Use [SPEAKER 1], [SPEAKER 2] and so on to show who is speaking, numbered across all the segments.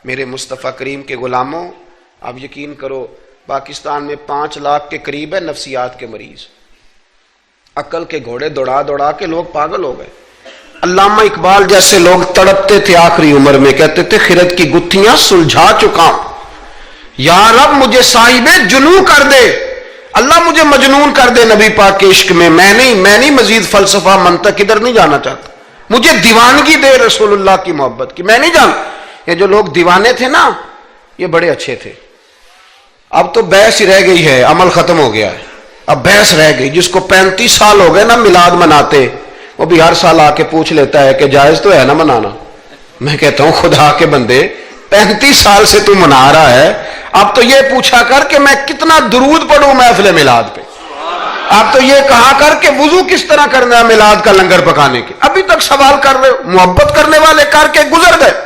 [SPEAKER 1] میرے مصطفیٰ کریم کے غلاموں، آپ یقین کرو پاکستان میں 5 لاکھ کے قریب ہے نفسیات کے مریض، عقل کے گھوڑے دوڑا دوڑا کے لوگ پاگل ہو گئے۔ علامہ اقبال جیسے لوگ تڑپتے تھے آخری عمر میں، کہتے تھے خرد کی گتھیاں سلجھا چکا ہوں، یا رب مجھے صاحب جنوں کر دے، اللہ مجھے مجنون کر دے نبی پاک کے عشق میں، میں نہیں مزید فلسفہ منطق ادھر نہیں جانا چاہتا، مجھے دیوانگی دے رسول اللہ کی محبت کی، میں نہیں جانتا۔ یہ جو لوگ دیوانے تھے نا یہ بڑے اچھے تھے، اب تو بحث ہی رہ گئی ہے، عمل ختم ہو گیا ہے، اب بحث رہ گئی۔ جس کو 35 سال ہو گئے نا میلاد مناتے، وہ بھی ہر سال آ کے پوچھ لیتا ہے کہ جائز تو ہے نا منانا۔ میں کہتا ہوں خدا کے بندے 35 سال سے تو منا رہا ہے، اب تو یہ پوچھا کر کہ میں کتنا درود پڑھوں محفل میلاد پہ، اب تو یہ کہا کر کہ وضو کس طرح کرنا ہے میلاد کا لنگر پکانے کے، ابھی تک سوال کر رہے ہو۔ محبت کرنے والے کر کے گزر گئے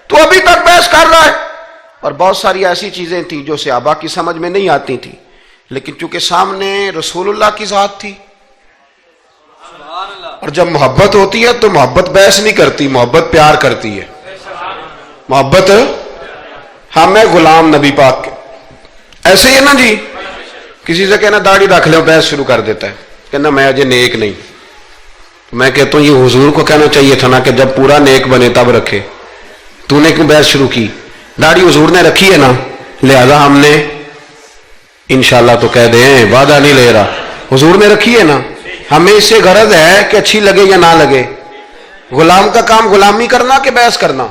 [SPEAKER 1] تو ابھی تک بحث کر رہا ہے۔ اور بہت ساری ایسی چیزیں تھیں جو صحابہ کی سمجھ میں نہیں آتی تھی، لیکن چونکہ سامنے رسول اللہ کی ذات تھی، اور جب محبت ہوتی ہے تو محبت بحث نہیں کرتی، محبت پیار کرتی ہے۔ محبت ہم ہیں غلام نبی پاک کے، ایسے ہی ہے نا جی، کسی سے کہنا داڑھی رکھ لو بحث شروع کر دیتا ہے، کہنا میں اجے نیک نہیں۔ میں کہتا ہوں یہ حضور کو کہنا چاہیے تھا نا کہ جب پورا نیک بنے تب رکھے، تو نے کیوں بحث شروع کی؟ داڑھی حضور نے رکھی ہے نا، لہذا ہم نے انشاءاللہ تو کہہ دیں، وعدہ نہیں لے رہا، حضور نے رکھی ہے نا، ہمیں اس سے غرض ہے کہ اچھی لگے یا نہ لگے۔ غلام کا کام غلامی کرنا کہ بحث کرنا؟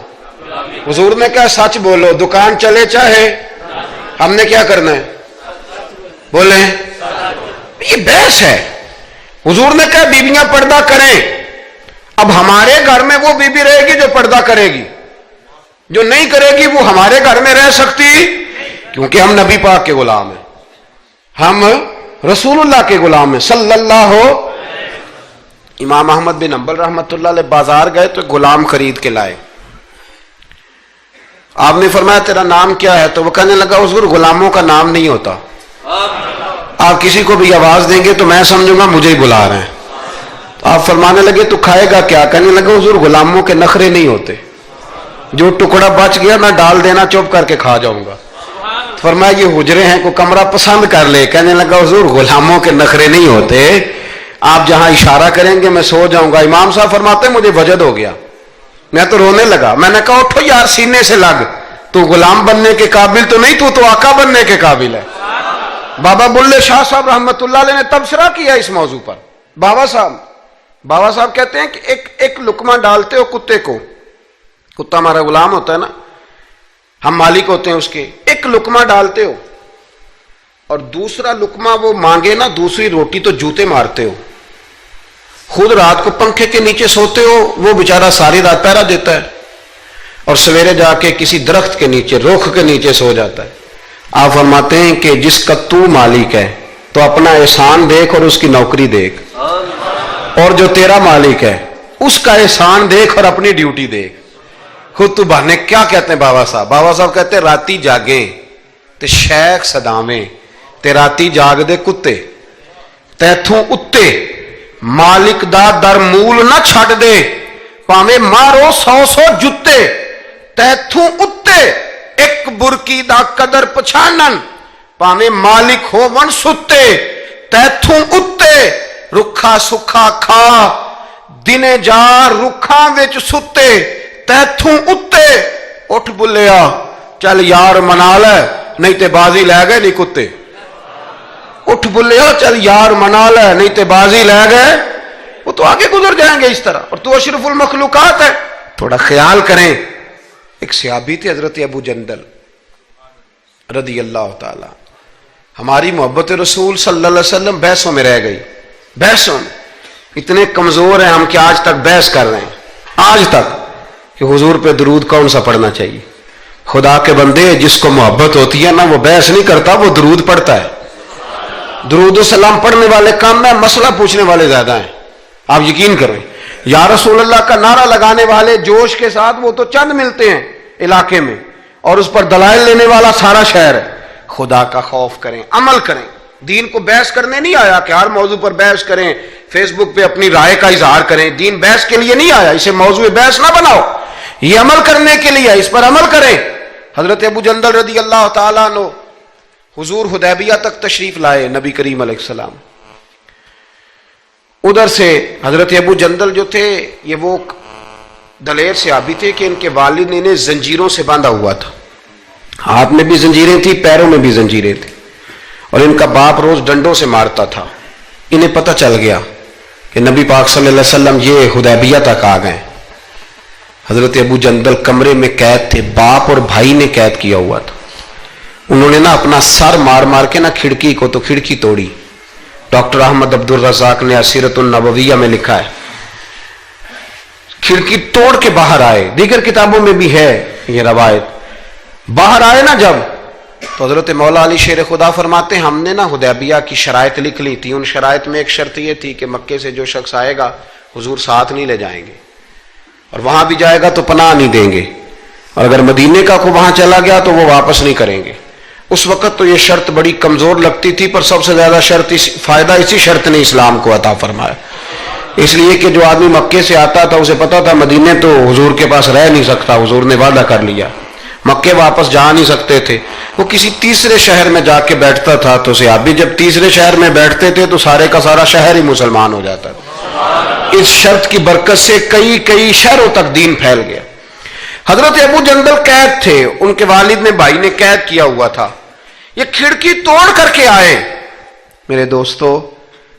[SPEAKER 1] حضور نے کہا سچ بولو، دکان چلے چاہے، ہم نے کیا کرنا ہے؟ بولیں، یہ بحث ہے۔ حضور نے کہا بیویاں پردہ کریں، اب ہمارے گھر میں وہ بیوی رہے گی جو پردہ کرے گی، جو نہیں کرے گی وہ ہمارے گھر میں رہ سکتی، کیونکہ ہم نبی پاک کے غلام ہیں، ہم رسول اللہ کے غلام ہیں صلی اللہ ہو۔ امام احمد بن حنبل رحمۃ اللہ علیہ بازار گئے تو غلام خرید کے لائے، آپ نے فرمایا تیرا نام کیا ہے؟ تو وہ کہنے لگا حضور غلاموں کا نام نہیں ہوتا، آپ کسی کو بھی آواز دیں گے تو میں سمجھوں گا مجھے ہی بلا رہے ہیں۔ تو آپ فرمانے لگے تو کھائے گا کیا؟ کہنے لگا حضور غلاموں کے نخرے نہیں ہوتے، جو ٹکڑا بچ گیا میں ڈال دینا چپ کر کے کھا جاؤں گا۔ فرمایا یہ حجرے ہیں، کو کمرہ پسند کر لے۔ کہنے لگا حضور غلاموں کے نخرے نہیں ہوتے، آپ جہاں اشارہ کریں گے میں سو جاؤں گا۔ امام صاحب فرماتے ہیں مجھے وجد ہو گیا، میں تو رونے لگا، میں نے کہا اٹھو یار سینے سے لگ، تو غلام بننے کے قابل تو نہیں، تو آقا بننے کے قابل ہے۔ بابا بلے شاہ صاحب رحمۃ اللہ علیہ نے تبصرہ کیا اس موضوع پر۔ بابا صاحب کہتے ہیں کہ ایک لقمہ ڈالتے ہو کتے کو، کتا ہمارا غلام ہوتا ہے نا، ہم مالک ہوتے ہیں اس کے، ایک لقمہ ڈالتے ہو اور دوسرا لقمہ وہ مانگے نا دوسری روٹی تو جوتے مارتے ہو، خود رات کو پنکھے کے نیچے سوتے ہو، وہ بیچارہ ساری رات پہرا دیتا ہے اور سویرے جا کے کسی درخت کے نیچے رخ کے نیچے سو جاتا ہے۔ آپ فرماتے ہیں کہ جس کا تو مالک ہے تو اپنا احسان دیکھ اور اس کی نوکری دیکھ، اور جو تیرا مالک ہے اس کا احسان دیکھ اور اپنی ڈیوٹی دیکھ۔ خود تو بہانے کیا کہتے ہیں بابا صاحب کہتے ہیں راتی جاگیں تے شیخ صداویں تے راتی جاگ دے کتے، تیتھوں اتے مالک دا در مول نہ چھڑ دے، پاویں مارو 100 جتے، تیتھوں اتے ایک برکی دا قدر پچھانن، پاویں مالک ہو ون ستے، تیتھوں اتے رکھا سکھا کھا، دنے جار رکھاں وچ ستے، تیتھوں اتے اٹھ بلیا چل یار منا لے نہیں تے بازی لے گئے نہیں کتے، اٹھ بلیا چل یار منا لے نہیں تے بازی لے گئے، وہ تو آگے گزر جائیں گے اس طرح، اور تو اشرف المخلوقات ہے۔ تھوڑا خیال کریں، ایک صحابی تھے حضرت ابو جندل رضی اللہ تعالی، ہماری محبت رسول صلی اللہ علیہ وسلم بحثوں میں رہ گئی، بحثوں میں اتنے کمزور ہیں ہم کہ آج تک بحث کر رہے ہیں، آج تک کہ حضور پہ درود کون سا پڑھنا چاہیے۔ خدا کے بندے جس کو محبت ہوتی ہے نا وہ بحث نہیں کرتا، وہ درود پڑھتا ہے۔ درود و سلام پڑھنے والے کم ہیں، مسئلہ پوچھنے والے زیادہ ہیں، آپ یقین کریں۔ یا رسول اللہ کا نعرہ لگانے والے جوش کے ساتھ وہ تو چند ملتے ہیں علاقے میں، اور اس پر دلائل لینے والا سارا شہر ہے۔ خدا کا خوف کریں، عمل کریں۔ دین کو بحث کرنے نہیں آیا کہ ہر موضوع پر بحث کریں، فیس بک پہ اپنی رائے کا اظہار کریں، دین بحث کے لیے نہیں آیا، اسے موضوع بحث نہ بناؤ، یہ عمل کرنے کے لیے، اس پر عمل کریں۔ حضرت ابو جندل رضی اللہ تعالیٰ عنہ حضور حدیبیہ تک تشریف لائے نبی کریم علیہ السلام. ادھر سے حضرت ابو جندل جو تھے یہ وہ دلیر صحابی تھے کہ ان کے والد نے انہیں زنجیروں سے باندھا ہوا تھا. ہاتھ میں بھی زنجیریں تھیں، پیروں میں بھی زنجیریں تھیں، اور ان کا باپ روز ڈنڈوں سے مارتا تھا. انہیں پتہ چل گیا کہ نبی پاک صلی اللہ علیہ وسلم یہ حدیبیہ تک آ گئے. حضرت ابو جندل کمرے میں قید تھے، باپ اور بھائی نے قید کیا ہوا تھا. انہوں نے اپنا سر مار مار کے کھڑکی کو تو کھڑکی توڑی. ڈاکٹر احمد عبد الرزاق نے سیرت النبویہ میں لکھا ہے کھڑکی توڑ کے باہر آئے. دیگر کتابوں میں بھی ہے یہ روایت. باہر آئے جب تو حضرت مولا علی شیر خدا فرماتے ہیں ہم نے حدیبیہ کی شرائط لکھ لی تھی. ان شرائط میں ایک شرط یہ تھی کہ مکے سے جو شخص آئے گا حضور ساتھ نہیں لے جائیں گے، اور وہاں بھی جائے گا تو پناہ نہیں دیں گے، اور اگر مدینے کا کو وہاں چلا گیا تو وہ واپس نہیں کریں گے. اس وقت تو یہ شرط بڑی کمزور لگتی تھی، پر سب سے زیادہ فائدہ اسی شرط نے اسلام کو عطا فرمایا. اس لیے کہ جو آدمی مکے سے آتا تھا اسے پتا تھا مدینے تو حضور کے پاس رہ نہیں سکتا، حضور نے وعدہ کر لیا. مکے واپس جا نہیں سکتے تھے، وہ کسی تیسرے شہر میں جا کے بیٹھتا تھا. تو صحابی جب تیسرے شہر میں بیٹھتے تھے تو سارے کا سارا شہر ہی مسلمان ہو جاتا تھا. اس شرط کی برکت سے کئی شہروں تک دین پھیل گیا. حضرت ابو جندل قید تھے، ان کے والد نے بھائی نے قید کیا ہوا تھا. یہ کھڑکی توڑ کر کے آئے. میرے دوستو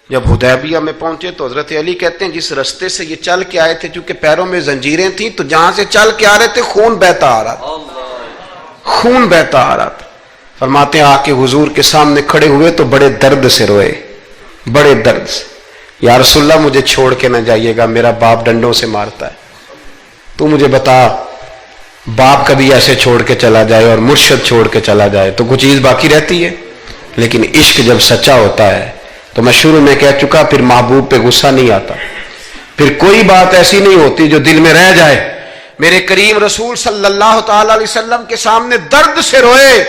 [SPEAKER 1] جب حدیبیہ میں پہنچے تو حضرت علی کہتے ہیں جس رستے سے یہ چل کے آئے تھے، چونکہ پیروں میں زنجیریں تھیں تو جہاں سے چل کے آ رہے تھے خون بہتا آ رہا تھا، خون بہتا آ رہا تھا. فرماتے ہیں آ کے حضور کے سامنے کھڑے ہوئے تو بڑے درد سے روئے، بڑے درد سے. یا رسول اللہ مجھے چھوڑ کے نہ جائیے گا، میرا باپ ڈنڈوں سے مارتا ہے. تو مجھے بتا باپ کبھی ایسے چھوڑ کے چلا جائے اور مرشد چھوڑ کے چلا جائے تو کچھ چیز باقی رہتی ہے. لیکن عشق جب سچا ہوتا ہے تو میں شروع میں کہہ چکا، پھر محبوب پہ غصہ نہیں آتا، پھر کوئی بات ایسی نہیں ہوتی جو دل میں رہ جائے. میرے کریم رسول صلی اللہ تعالی علیہ وسلم کے سامنے درد سے روئے،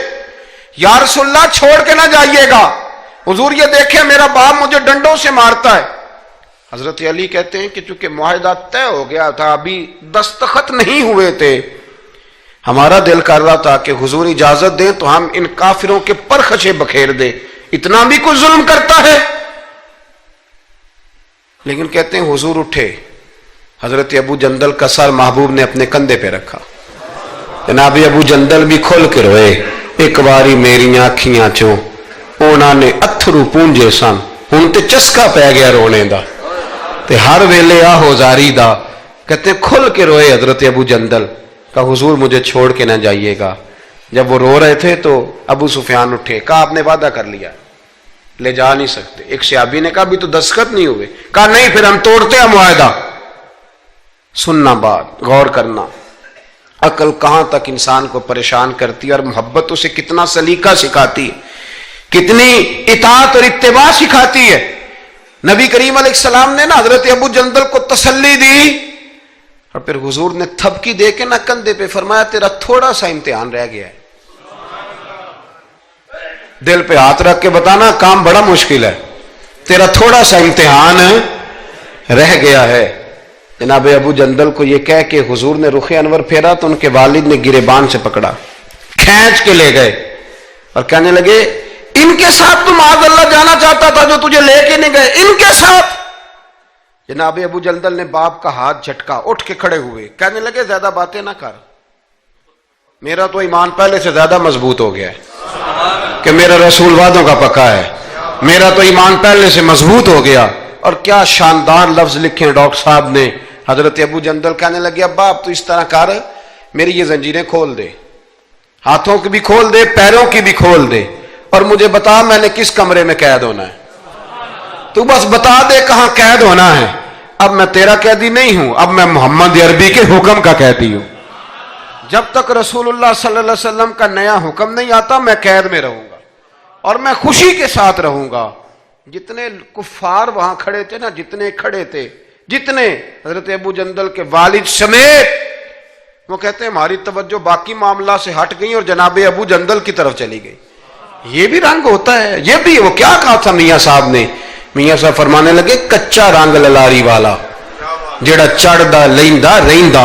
[SPEAKER 1] یا رسول اللہ چھوڑ کے نہ جائیے گا، حضور یہ دیکھیں میرا باپ مجھے ڈنڈوں سے مارتا ہے. حضرت علی کہتے ہیں کہ چونکہ معاہدہ طے ہو گیا تھا، ابھی دستخط نہیں ہوئے تھے، ہمارا دل کر رہا تھا کہ حضور اجازت دیں تو ہم ان کافروں کے پرخچے بکھیر دیں، اتنا بھی کوئی ظلم کرتا ہے. لیکن کہتے ہیں حضور اٹھے، حضرت ابو جندل کا سر محبوب نے اپنے کندھے پہ رکھا. جناب ابو جندل بھی کھل کے روئے. ایک باری میری آنکھیاں چوں انہاں نے اتھرو پونجے سن، ہن تے چسکا پہ گیا رونے دا تے ہر ویلے آہو زاری دا. کہتے ہیں کھل کے روئے حضرت ابو جندل کہ حضور مجھے چھوڑ کے نہ جائیے گا. جب وہ رو رہے تھے تو ابو سفیان اٹھے، کہا آپ نے وعدہ کر لیا لے جا نہیں سکتے. ایک صحابی نے کہا بھی تو دستخط نہیں ہوئے. کہا نہیں پھر ہم توڑتے ہیں معاہدہ. سننا بات، غور کرنا. عقل کہاں تک انسان کو پریشان کرتی ہے اور محبت اسے کتنا سلیقہ سکھاتی ہے، کتنی اطاعت اور اتباع سکھاتی ہے. نبی کریم علیہ السلام نے حضرت ابو جندل کو تسلی دی اور پھر حضور نے تھپکی دے کے کندھے پہ فرمایا تیرا تھوڑا سا امتحان رہ گیا ہے. دل پہ ہاتھ رکھ کے بتانا کام بڑا مشکل ہے، تیرا تھوڑا سا امتحان رہ گیا ہے. جناب ابو جندل کو یہ کہہ کہ حضور نے رخ انور پھیرا تو ان کے والد نے گریبان سے پکڑا، کھینچ کے لے گئے اور کہنے لگے ان کے ساتھ تو معاذ اللہ جانا چاہتا تھا جو تجھے لے کے نہیں گئے، ان کے ساتھ. جناب ابو جندل نے باپ کا ہاتھ جھٹکا، اٹھ کے کھڑے ہوئے، کہنے لگے زیادہ باتیں نہ کر، میرا تو ایمان پہلے سے زیادہ مضبوط ہو گیا ہے کہ میرا رسول وعدوں کا پکا ہے، میرا تو ایمان پہلے سے مضبوط ہو گیا. اور کیا شاندار لفظ لکھے ڈاکٹر صاحب نے. حضرت ابو جندل کہنے لگے ابا اب تو اس طرح کر، میری یہ زنجیریں کھول دے، ہاتھوں کی بھی کھول دے، پیروں کی بھی کھول دے، اور مجھے بتا میں نے کس کمرے میں قید ہونا ہے. تو بس بتا دے کہاں قید ہونا ہے. اب میں تیرا قیدی نہیں ہوں، اب میں محمد عربی کے حکم کا قیدی ہوں. جب تک رسول اللہ صلی اللہ علیہ وسلم کا نیا حکم نہیں آتا میں قید میں رہوں گا اور میں خوشی کے ساتھ رہوں گا. جتنے کفار وہاں کھڑے تھے جتنے کھڑے تھے، جتنے حضرت ابو جندل کے والد سمیت، وہ کہتے ہیں ہماری توجہ باقی معاملہ سے ہٹ گئی اور جناب ابو جندل کی طرف چلی گئی. یہ بھی رنگ ہوتا ہے، یہ بھی. وہ کیا کہا تھا میاں صاحب نے؟ میاں صاحب فرمانے لگے کچا رنگ للاری والا جیڑا چڑھدا لیندا رہندا